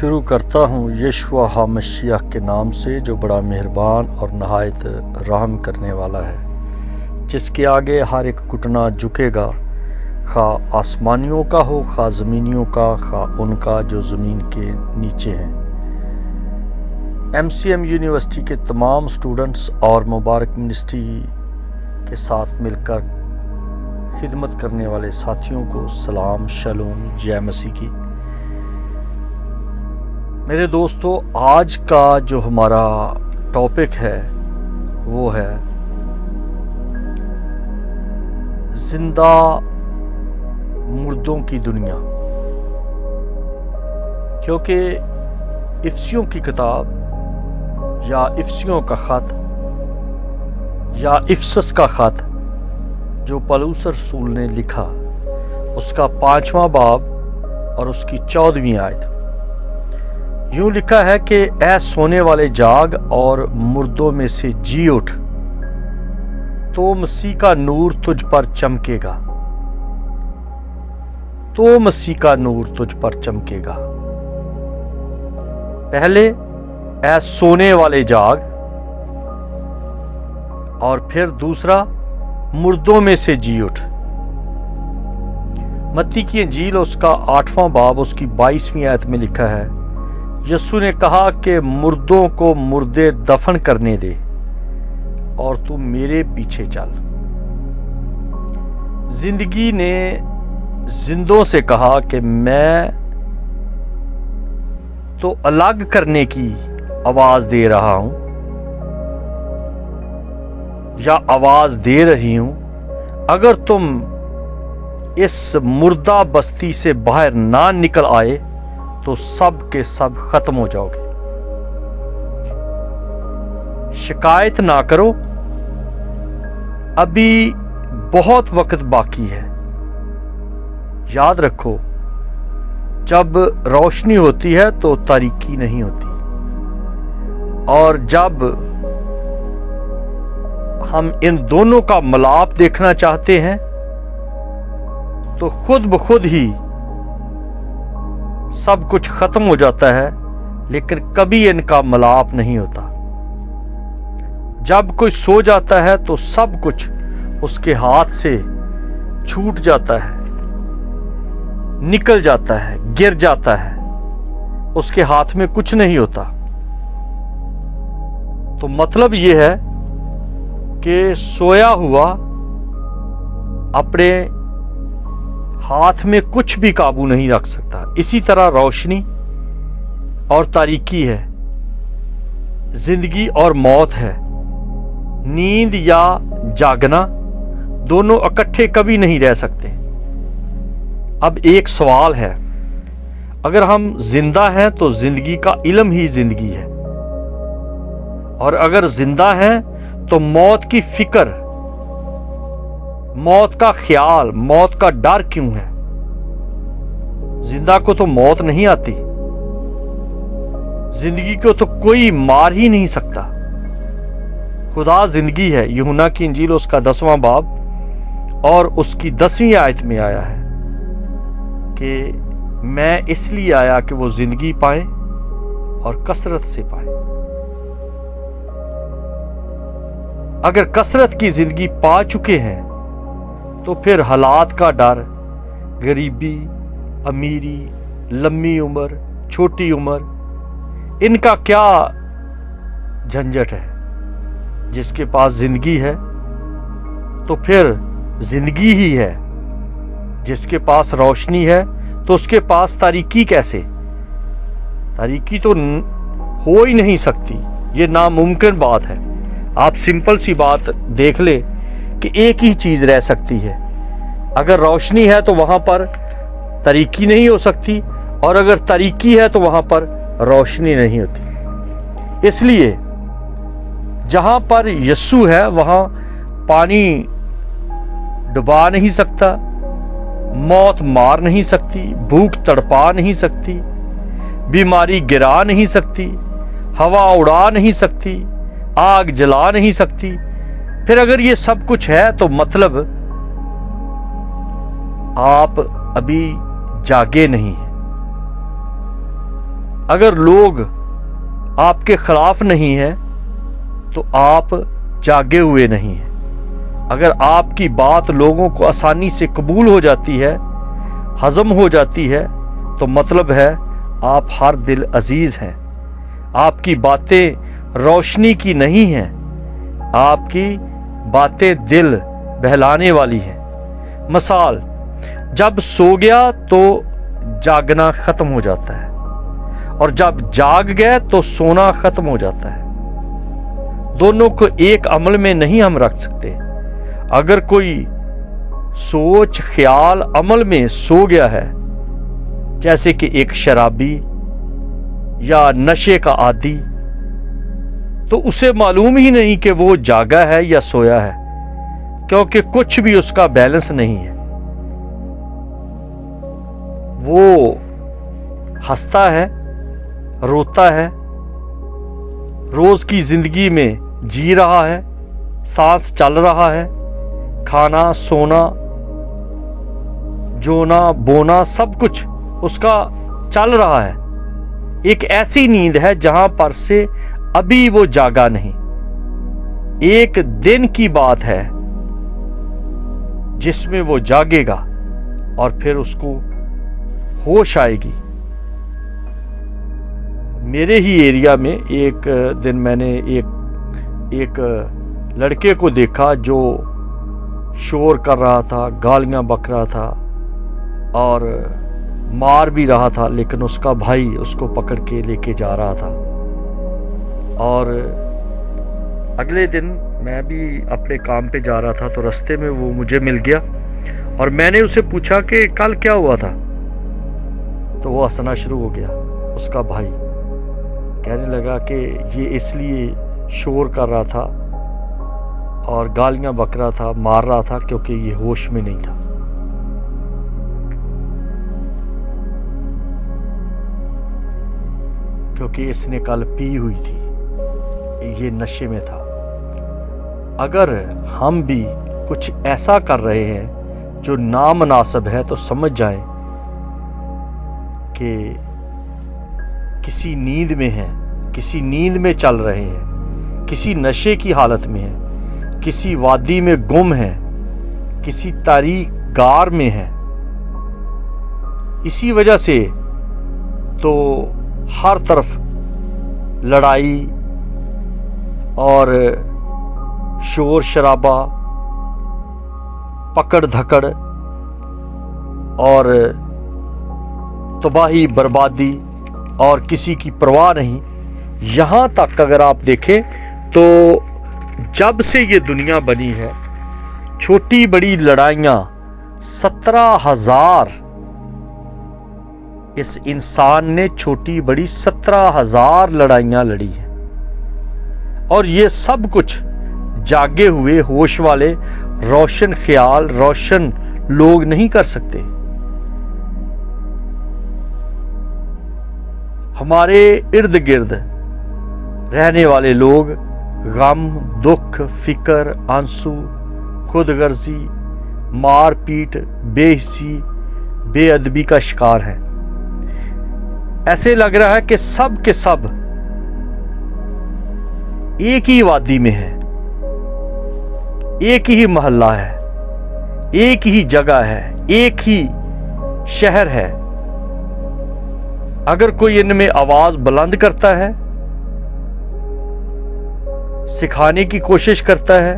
شروع کرتا ہوں یشوع ہامشیہ کے نام سے جو بڑا مہربان اور نہایت رحم کرنے والا ہے، جس کے آگے ہر ایک گھٹنا جھکے گا، خواہ آسمانیوں کا ہو، خواہ زمینیوں کا، خواہ ان کا جو زمین کے نیچے ہیں۔ MCM یونیورسٹی کے تمام سٹوڈنٹس اور مبارک منسٹری کے ساتھ مل کر خدمت کرنے والے ساتھیوں کو سلام، شالوم، جے مسیح کی۔ میرے دوستو، آج کا جو ہمارا ٹاپک ہے وہ ہے زندہ مردوں کی دنیا، کیونکہ افسیوں کی کتاب یا افسیوں کا خط یا افسس کا خط جو پولس رسول نے لکھا، اس کا 5واں باب اور اس کی 14ویں آیت یوں لکھا ہے کہ اے سونے والے جاگ اور مردوں میں سے جی اٹھ، تو مسیح کا نور تجھ پر چمکے گا، تو مسیح کا نور تجھ پر چمکے گا۔ پہلے اے سونے والے جاگ، اور پھر دوسرا مردوں میں سے جی اٹھ۔ متی کی انجیل اس کا 8واں باب اس کی 22ویں آیت میں لکھا ہے، یسوع نے کہا کہ مردوں کو مردے دفن کرنے دے اور تو میرے پیچھے چل۔ زندگی نے زندوں سے کہا کہ میں تو الگ کرنے کی آواز دے رہا ہوں یا آواز دے رہی ہوں، اگر تم اس مردہ بستی سے باہر نہ نکل آئے تو سب کے سب ختم ہو جاؤ گے۔ شکایت نہ کرو، ابھی بہت وقت باقی ہے۔ یاد رکھو، جب روشنی ہوتی ہے تو تاریکی نہیں ہوتی، اور جب ہم ان دونوں کا ملاپ دیکھنا چاہتے ہیں تو خود بخود ہی سب کچھ ختم ہو جاتا ہے، لیکن کبھی ان کا ملاپ نہیں ہوتا۔ جب کوئی سو جاتا ہے تو سب کچھ اس کے ہاتھ سے چھوٹ جاتا ہے، نکل جاتا ہے، گر جاتا ہے، اس کے ہاتھ میں کچھ نہیں ہوتا۔ تو مطلب یہ ہے کہ سویا ہوا اپنے ہاتھ میں کچھ بھی قابو نہیں رکھ سکتا۔ اسی طرح روشنی اور تاریکی ہے، زندگی اور موت ہے، نیند یا جاگنا دونوں اکٹھے کبھی نہیں رہ سکتے۔ اب ایک سوال ہے، اگر ہم زندہ ہیں تو زندگی کا علم ہی زندگی ہے، اور اگر زندہ ہیں تو موت کی فکر، موت کا خیال، موت کا ڈر کیوں ہے؟ زندہ کو تو موت نہیں آتی، زندگی کو تو کوئی مار ہی نہیں سکتا۔ خدا زندگی ہے۔ یوحنا کی انجیل اس کا 10واں باب اور اس کی 10ویں آیت میں آیا ہے کہ میں اس لیے آیا کہ وہ زندگی پائے اور کثرت سے پائے۔ اگر کثرت کی زندگی پا چکے ہیں تو پھر حالات کا ڈر، غریبی، امیری، لمبی عمر، چھوٹی عمر، ان کا کیا جھنجٹ ہے؟ جس کے پاس زندگی ہے تو پھر زندگی ہی ہے، جس کے پاس روشنی ہے تو اس کے پاس تاریکی کیسے؟ تاریکی تو ہو ہی نہیں سکتی، یہ ناممکن بات ہے۔ آپ سمپل سی بات دیکھ لیں کہ ایک ہی چیز رہ سکتی ہے، اگر روشنی ہے تو وہاں پر تاریکی نہیں ہو سکتی، اور اگر تاریکی ہے تو وہاں پر روشنی نہیں ہوتی۔ اس لیے جہاں پر یسوع ہے وہاں پانی ڈبا نہیں سکتا، موت مار نہیں سکتی، بھوک تڑپا نہیں سکتی، بیماری گرا نہیں سکتی، ہوا اڑا نہیں سکتی، آگ جلا نہیں سکتی۔ پھر اگر یہ سب کچھ ہے تو مطلب آپ ابھی جاگے نہیں ہیں۔ اگر لوگ آپ کے خلاف نہیں ہیں تو آپ جاگے ہوئے نہیں ہیں. اگر آپ کی بات لوگوں کو آسانی سے قبول ہو جاتی ہے، ہضم ہو جاتی ہے، تو مطلب ہے آپ ہر دل عزیز ہیں. آپ کی باتیں روشنی کی نہیں ہیں، آپ کی باتیں دل بہلانے والی ہیں. مثال، جب سو گیا تو جاگنا ختم ہو جاتا ہے، اور جب جاگ گئے تو سونا ختم ہو جاتا ہے. دونوں کو ایک عمل میں نہیں ہم رکھ سکتے. اگر کوئی سوچ خیال عمل میں سو گیا ہے، جیسے کہ ایک شرابی یا نشے کا عادی، تو اسے معلوم ہی نہیں کہ وہ جاگا ہے یا سویا ہے، کیونکہ کچھ بھی اس کا بیلنس نہیں ہے. وہ ہنستا ہے، روتا ہے، روز کی زندگی میں جی رہا ہے، سانس چل رہا ہے، کھانا سونا جونا بونا سب کچھ اس کا چل رہا ہے. ایک ایسی نیند ہے جہاں پر سے ابھی وہ جاگا نہیں. ایک دن کی بات ہے جس میں وہ جاگے گا اور پھر اس کو ہوش آئے گی. میرے ہی ایریا میں ایک دن میں نے ایک لڑکے کو دیکھا جو شور کر رہا تھا، گالیاں بک رہا تھا اور مار بھی رہا تھا، لیکن اس کا بھائی اس کو پکڑ کے لے کے جا رہا تھا. اور اگلے دن میں بھی اپنے کام پہ جا رہا تھا تو رستے میں وہ مجھے مل گیا، اور میں نے اسے پوچھا کہ کل کیا ہوا تھا، تو وہ ہنسنا شروع ہو گیا. اس کا بھائی کہنے لگا کہ یہ اس لیے شور کر رہا تھا اور گالیاں بک رہا تھا، مار رہا تھا، کیونکہ یہ ہوش میں نہیں تھا. کیونکہ اس نے کل پی ہوئی تھی، یہ نشے میں تھا. اگر ہم بھی کچھ ایسا کر رہے ہیں جو نامناسب ہے تو سمجھ جائیں کہ کسی نیند میں ہیں، کسی نیند میں چل رہے ہیں، کسی نشے کی حالت میں ہیں، کسی وادی میں گم ہیں، کسی تاریک غار میں ہیں. اسی وجہ سے تو ہر طرف لڑائی اور شور شرابہ، پکڑ دھکڑ اور تباہی بربادی اور کسی کی پرواہ نہیں. یہاں تک اگر آپ دیکھیں تو جب سے یہ دنیا بنی ہے، چھوٹی بڑی لڑائیاں 17,000 اس انسان نے چھوٹی بڑی 17,000 لڑائیاں لڑی ہیں. اور یہ سب کچھ جاگے ہوئے ہوش والے روشن خیال روشن لوگ نہیں کر سکتے. ہمارے ارد گرد رہنے والے لوگ غم، دکھ، فکر، آنسو، خود غرضی، مار پیٹ، بے حسی، بے ادبی کا شکار ہیں. ایسے لگ رہا ہے کہ سب کے سب ایک ہی وادی میں ہے، ایک ہی محلہ ہے، ایک ہی جگہ ہے، ایک ہی شہر ہے. اگر کوئی ان میں آواز بلند کرتا ہے، سکھانے کی کوشش کرتا ہے،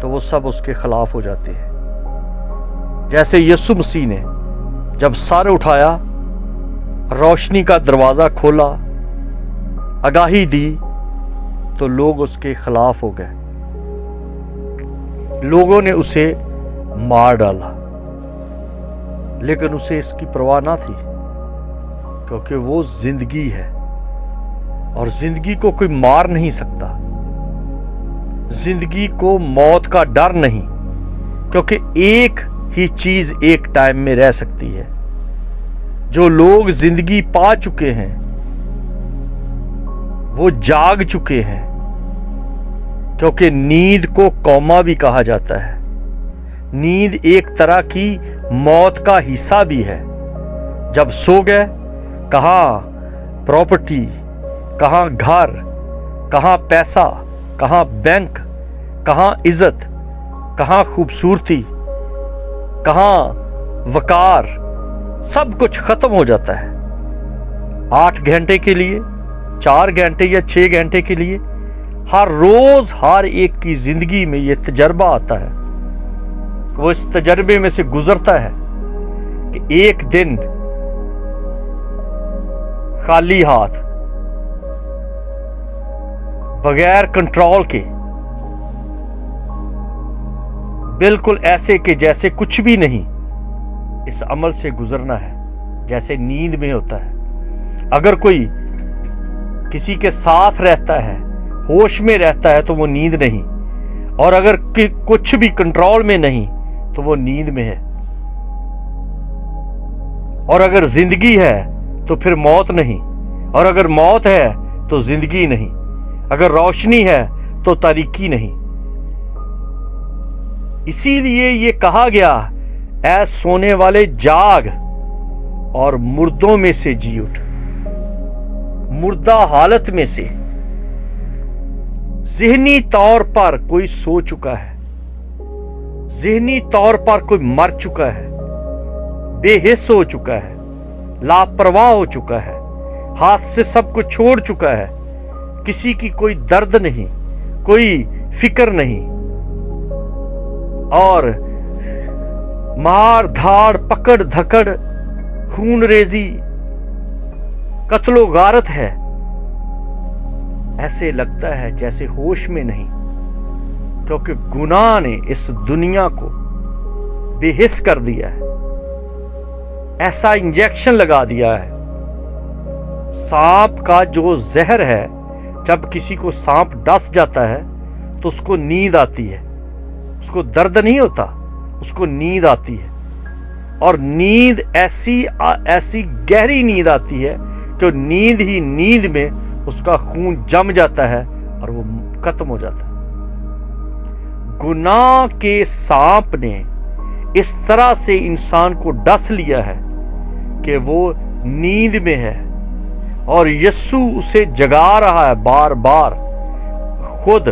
تو وہ سب اس کے خلاف ہو جاتے ہیں. جیسے یسوع مسیح نے جب سر اٹھایا، روشنی کا دروازہ کھولا، آگاہی دی، تو لوگ اس کے خلاف ہو گئے. لوگوں نے اسے مار ڈالا، لیکن اسے اس کی پرواہ نہ تھی، کیونکہ وہ زندگی ہے اور زندگی کو کوئی مار نہیں سکتا. زندگی کو موت کا ڈر نہیں، کیونکہ ایک ہی چیز ایک ٹائم میں رہ سکتی ہے. جو لوگ زندگی پا چکے ہیں وہ جاگ چکے ہیں، کیونکہ نیند کو کوما بھی کہا جاتا ہے. نیند ایک طرح کی موت کا حصہ بھی ہے. جب سو گئے، کہا प्रॉपर्टी, कहाँ घर, कहाँ पैसा, कहाँ बैंक, कहाँ इज्जत, कहाँ खूबसूरती, कहाँ वकार, सब कुछ खत्म हो जाता है। 8 घंटे के लिए, 4 घंटे या 6 घंटे के लिए हर रोज हर एक की जिंदगी में ये तजर्बा आता है। वो इस तजर्बे में से गुजरता है कि एक दिन खाली हाथ, बगैर कंट्रोल के, बिल्कुल ऐसे के जैसे कुछ भी नहीं, इस अमल से गुजरना है जैसे नींद में होता है। अगर कोई किसी के साथ रहता है, होश में रहता है, तो वो नींद नहीं, और अगर कुछ भी कंट्रोल में नहीं तो वो नींद में है। और अगर जिंदगी है तो फिर मौत नहीं, और अगर मौत है तो जिंदगी नहीं, अगर रोशनी है तो तारीकी नहीं। इसीलिए ये कहा गया, ऐ सोने वाले जाग और मुर्दों में से जी उठ। मुर्दा हालत में से ज़हनी तौर पर कोई सो चुका है, ज़हनी तौर पर कोई मर चुका है, बेहिस हो चुका है, लापरवाह हो चुका है, हाथ से सब कुछ छोड़ चुका है, किसी की कोई दर्द नहीं, कोई फिक्र नहीं, और मार धाड़, पकड़ धकड़, खून रेजी, कत्लो गारत है। ऐसे लगता है जैसे होश में नहीं, क्योंकि गुनाह ने इस दुनिया को बेहिस कर दिया है, ऐसा इंजेक्शन लगा दिया है। सांप का जो जहर है, जब किसी को सांप डस जाता है तो उसको नींद आती है, उसको दर्द नहीं होता, उसको नींद आती है। और नींद ऐसी गहरी नींद आती है कि नींद ही नींद में उसका खून जम जाता है और वो खत्म हो जाता है। गुनाह के सांप ने इस तरह से इंसान को डस लिया है कि वो नींद में है, और यीशु उसे जगा रहा है बार बार, खुद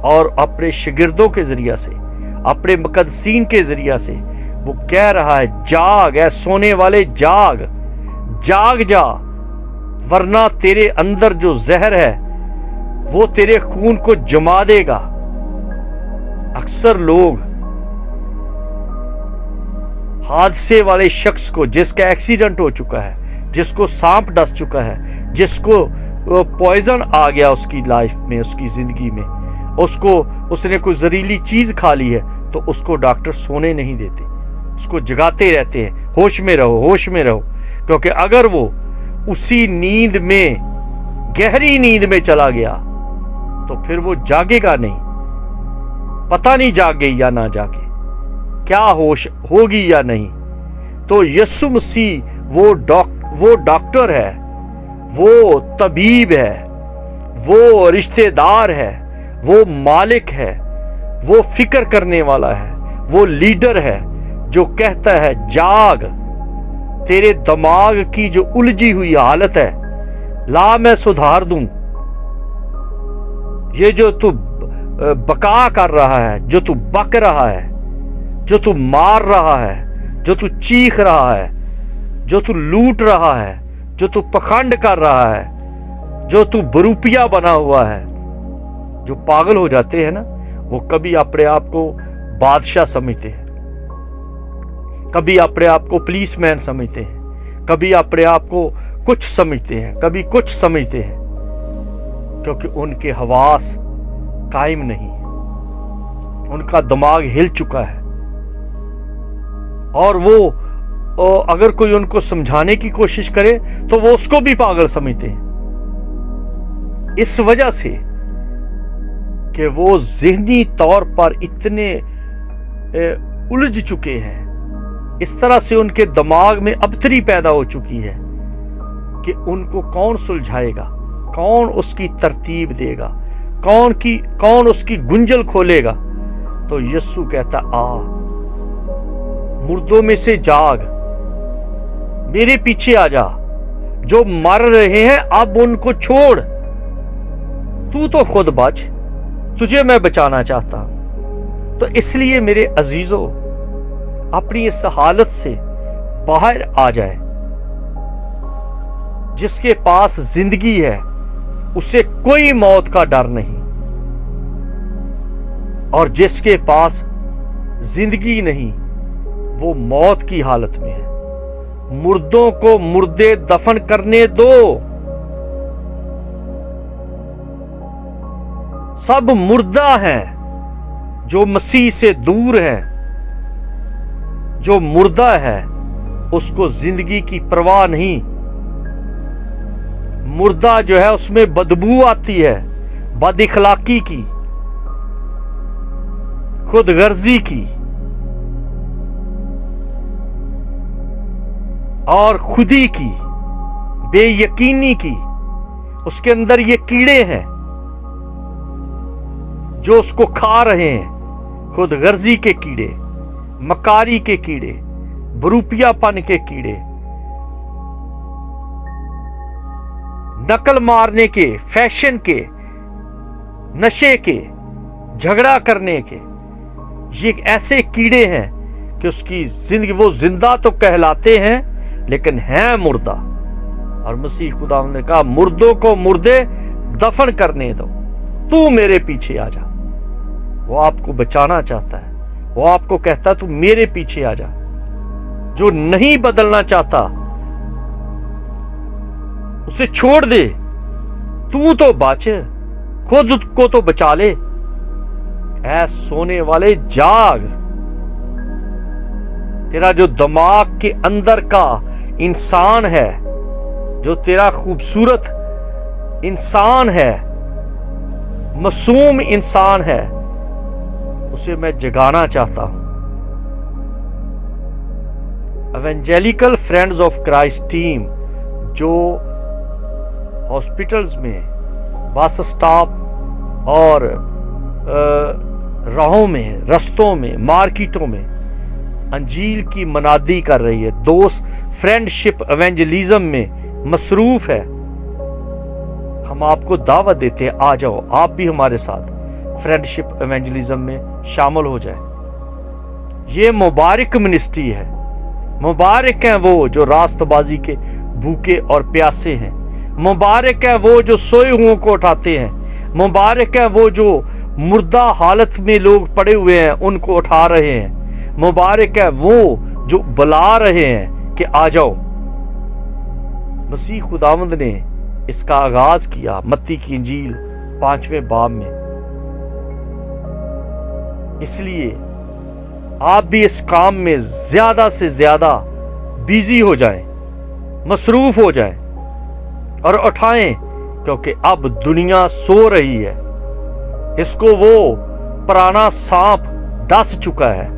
और अपने शिगिर्दों के जरिया से, अपने मुकद्दसीन के जरिया से। वो कह रहा है, जाग ऐ सोने वाले, जाग, जाग जा, वरना तेरे अंदर जो जहर है वो तेरे खून को जमा देगा। अक्सर लोग हादसे वाले शख्स को, जिसका एक्सीडेंट हो चुका है, जिसको सांप डस चुका है, जिसको पॉइजन आ गया उसकी लाइफ में, उसकी जिंदगी में, उसने कोई जहरीली चीज खा ली है, तो उसको डॉक्टर सोने नहीं देते, उसको जगाते रहते हैं, होश में रहो, होश में रहो। क्योंकि अगर वो उसी नींद में, गहरी नींद में चला गया तो फिर वो जागेगा नहीं। पता नहीं जागे या ना जागे, क्या होश होगी या नहीं। तो यीशु मसीह वो डॉक्टर है, वो तबीब है, वो रिश्तेदार है, वो मालिक है, वो फिक्र करने वाला है, वो लीडर है जो कहता है, जाग, तेरे दिमाग की जो उलझी हुई हालत है, ला मैं सुधार दूं। ये जो तू बका कर रहा है, जो तू बक रहा है, जो तू मार रहा है, जो तू चीख रहा है, जो तू लूट रहा है, जो तू पखंड कर रहा है, जो तू बरूपिया बना हुआ है। जो पागल हो जाते हैं ना, वो कभी अपने आप को बादशाह समझते हैं, कभी अपने आप को पुलिसमैन समझते हैं, कभी अपने आप को कुछ समझते हैं, कभी कुछ समझते हैं, क्योंकि उनके हवास कायम नहीं, उनका दिमाग हिल चुका है। और वो अगर कोई उनको समझाने की कोशिश करे तो वो उसको भी पागल समझते हैं, इस वजह से कि वो ज़हनी तौर पर इतने उलझ चुके हैं। इस तरह से उनके दिमाग में अबतरी पैदा हो चुकी है कि उनको कौन सुलझाएगा, कौन उसकी तरतीब देगा, कौन उसकी गुंजल खोलेगा। तो यीशु कहता, आ मुर्दों में से जाग, मेरे पीछे आ जा, जो मर रहे हैं अब उनको छोड़, तू तो खुद बच, तुझे मैं बचाना चाहता हूं। तो इसलिए मेरे अजीजों, अपनी इस हालत से बाहर आ जाए। जिसके पास जिंदगी है उसे कोई मौत का डर नहीं, और जिसके पास जिंदगी नहीं वो मौत की हालत में है। मुर्दों को मुर्दे दफन करने दो। सब मुर्दा हैं जो मसीह से दूर हैं। जो मुर्दा है उसको जिंदगी की परवाह नहीं। मुर्दा जो है उसमें बदबू आती है, बदइखलाकी की, खुदगर्जी की और खुदी की, बेयकीनी की। उसके अंदर ये कीड़े हैं जो उसको खा रहे हैं। खुदगर्जी के कीड़े, मकारी के कीड़े, बरूपियापन के कीड़े, नकल मारने के, फैशन के, नशे के, झगड़ा करने के, ये ऐसे कीड़े हैं कि उसकी जिंदगी, वो जिंदा तो कहलाते हैं लेकिन हैं मुर्दा। और मसीह खुदावंद ने कहा, मुर्दों को मुर्दे दफन करने दो, तू मेरे पीछे आ जा। वो आपको बचाना चाहता है। वो आपको कहता है, तू मेरे पीछे आ जा। जो नहीं बदलना चाहता उसे छोड़ दे, तू तो बच, खुद को तो बचा ले। ऐ सोने वाले जाग। तेरा जो दिमाग के अंदर का इंसान है, जो तेरा खूबसूरत इंसान है, मासूम इंसान है, उसे मैं जगाना चाहता हूं। Evangelical friends of Christ team जो हॉस्पिटल्स में, बस स्टॉप और राहों में, रस्तों में, मार्केटों में अंजील की मनादी कर रही है, दोस्त फ्रेंडशिप एवेंजलिज्म में मसरूफ है। हम आपको दावत देते हैं, आ जाओ, आप भी हमारे साथ फ्रेंडशिप एवेंजलिज्म में शामिल हो जाए। ये मुबारक मिनिस्ट्री है। मुबारक है वो जो रास्तबाजी के भूखे और प्यासे हैं। मुबारक है वो जो सोए हुओं को उठाते हैं। मुबारक है वो जो मुर्दा हालत में लोग पड़े हुए हैं उनको उठा रहे हैं। मुबारक है वो जो बुला रहे हैं कि आ जाओ। मसीह खुदावंद ने इसका आगाज किया मत्ती की इंजील 5वें बाब में। इसलिए आप भी इस काम में ज्यादा से ज्यादा बिजी हो जाएं, मसरूफ हो जाएं और उठाएं, क्योंकि अब दुनिया सो रही है। इसको वो पुराना सांप डस चुका है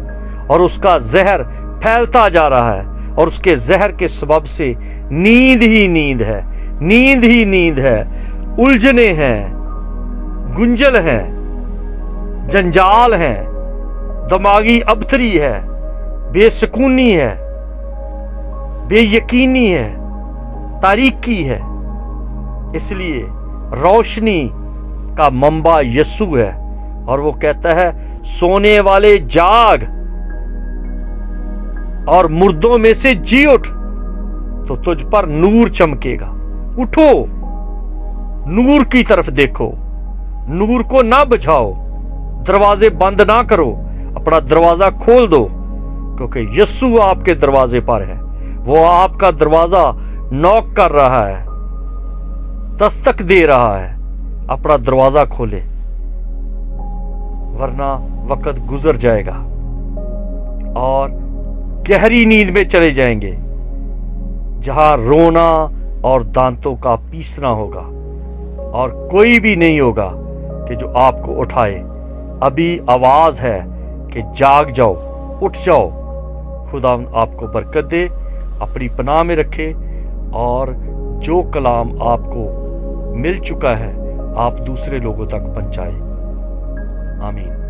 और उसका जहर फैलता जा रहा है, और उसके जहर के सबब से नींद ही नींद है, नींद ही नींद है, उलझने हैं, गुंजल हैं, जंजाल हैं, दिमागी अबतरी है, बेसकूनी है, बेयकीनी है, तारीकी है। इसलिए रोशनी का मंबा यीशु है, और वो कहता है, सोने वाले जाग और मुर्दों में से जी उठ, तो तुझ पर नूर चमकेगा। उठो, नूर की तरफ देखो, नूर को ना बुझाओ, दरवाजे बंद ना करो, अपना दरवाजा खोल दो, क्योंकि यीशु आपके दरवाजे पर है। वो आपका दरवाजा नॉक कर रहा है, दस्तक दे रहा है। अपना दरवाजा खोले, वरना वक्त गुजर जाएगा और गहरी नींद में चले जाएंगे, जहां रोना और दांतों का पीसना होगा, और कोई भी नहीं होगा कि जो आपको उठाए। अभी आवाज है कि जाग जाओ, उठ जाओ। खुदा आपको बरकत दे, अपनी पनाह में रखे, और जो कलाम आपको मिल चुका है आप दूसरे लोगों तक पहुंचाएं। आमीन।